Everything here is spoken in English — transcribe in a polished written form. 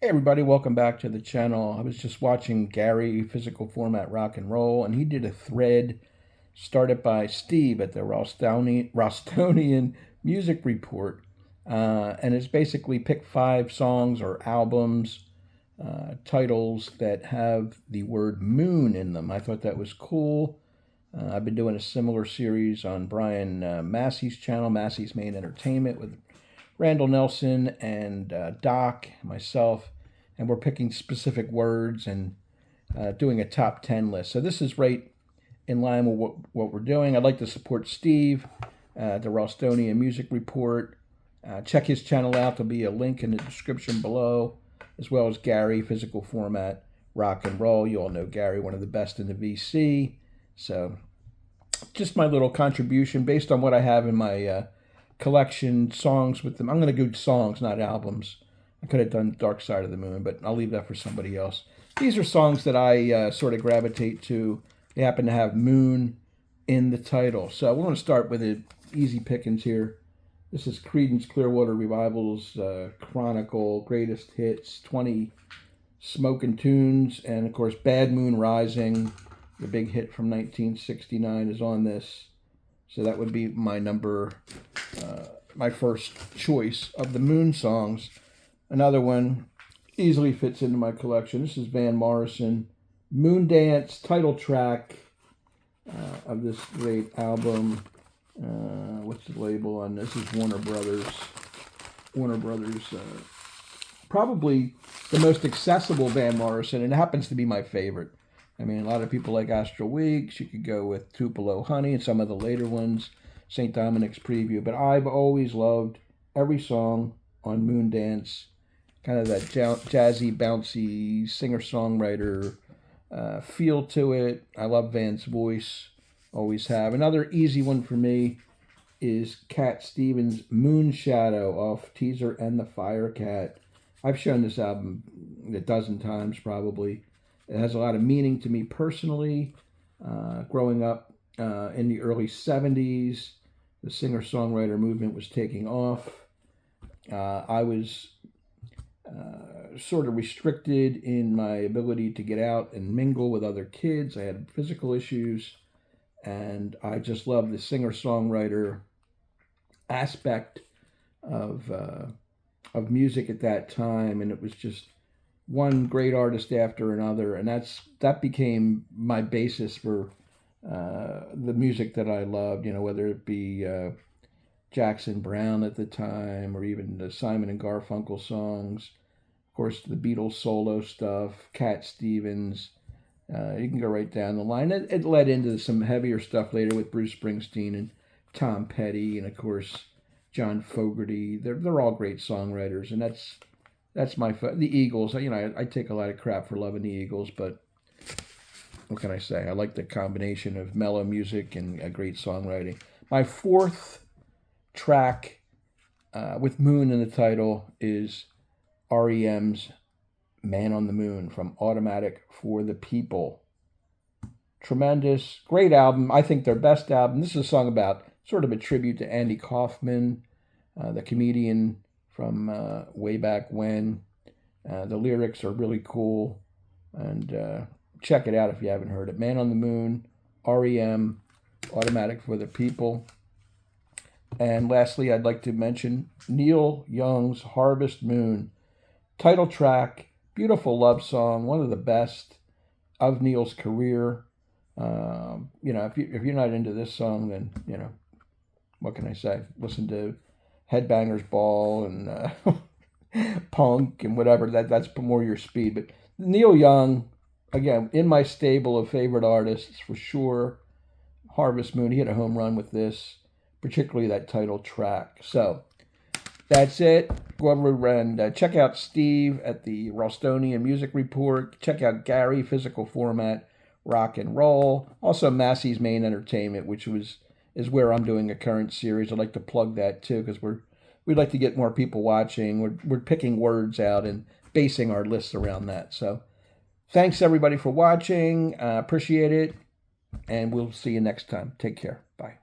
Hey everybody, welcome back to the channel. I was just watching Gary Physical Format Rock and Roll, and he did a thread started by Steve at the Rallstonian Music Report. And it's basically pick 5 songs or albums, titles that have the word moon in them. I thought that was cool. I've been doing a similar series on Brian Massey's channel, Massey's Maine Entertainment, with Randall Nelson and Doc, myself, and we're picking specific words and doing a top 10 list. So this is right in line with what we're doing. I'd like to support Steve, the Rallstonian Music Report. Check his channel out. There'll be a link in the description below, as well as Gary, Physical Format Rock and Roll. You all know Gary, one of the best in the VC. So just my little contribution based on what I have in my collection, songs with them. I'm going to go songs, not albums. I could have done Dark Side of the Moon, but I'll leave that for somebody else. These are songs that I sort of gravitate to. They happen to have moon in the title. So we're going to start with it. Easy pickings here. This is Creedence Clearwater Revival's Chronicle, Greatest Hits, 20 Smokin' Tunes, and of course Bad Moon Rising, the big hit from 1969, is on this. So that would be my my first choice of the Moon songs. Another one easily fits into my collection. This is Van Morrison, Moon Dance, title track of this great album. What's the label on this? Is Warner Brothers. Warner Brothers, probably the most accessible Van Morrison, and it happens to be my favorite. I mean, a lot of people like Astral Weeks. You could go with Tupelo Honey and some of the later ones, St. Dominic's Preview. But I've always loved every song on Moon Dance, kind of that jazzy, bouncy singer-songwriter feel to it. I love Van's voice, always have. Another easy one for me is Cat Stevens' Moon Shadow off Teaser and the Firecat. I've shown this album a dozen times probably. It has a lot of meaning to me personally. Growing up in the early 70s, the singer-songwriter movement was taking off. I was sort of restricted in my ability to get out and mingle with other kids. I had physical issues, and I just loved the singer-songwriter aspect of music at that time, and it was just one great artist after another, and that became my basis for the music that I loved. You know, whether it be Jackson Browne at the time, or even the Simon and Garfunkel songs. Of course, the Beatles solo stuff, Cat Stevens. You can go right down the line. It led into some heavier stuff later with Bruce Springsteen and Tom Petty, and of course John Fogerty. They're all great songwriters, and that's the Eagles. You know, I take a lot of crap for loving the Eagles, but what can I say? I like the combination of mellow music and great songwriting. My fourth track with Moon in the title is REM's Man on the Moon from Automatic for the People. Tremendous, great album. I think their best album. This is a song about sort of a tribute to Andy Kaufman, the comedian from way back when. The lyrics are really cool, and check it out if you haven't heard it. Man on the Moon, REM, Automatic for the People. And lastly, I'd like to mention Neil Young's Harvest Moon, title track, beautiful love song, one of the best of Neil's career. You know, if you're not into this song, then, you know, what can I say? Listen to Headbangers Ball and Punk and whatever. That's more your speed. But Neil Young, again, in my stable of favorite artists for sure. Harvest Moon, he had a home run with this, particularly that title track. So that's it. Go over and check out Steve at the Rallstonian Music Report. Check out Gary, Physical Format Rock and Roll. Also Massey's Maine Entertainment, which is where I'm doing a current series. I'd like to plug that too, because we'd like to get more people watching. We're picking words out and basing our lists around that. So thanks everybody for watching. Appreciate it, and we'll see you next time. Take care. Bye.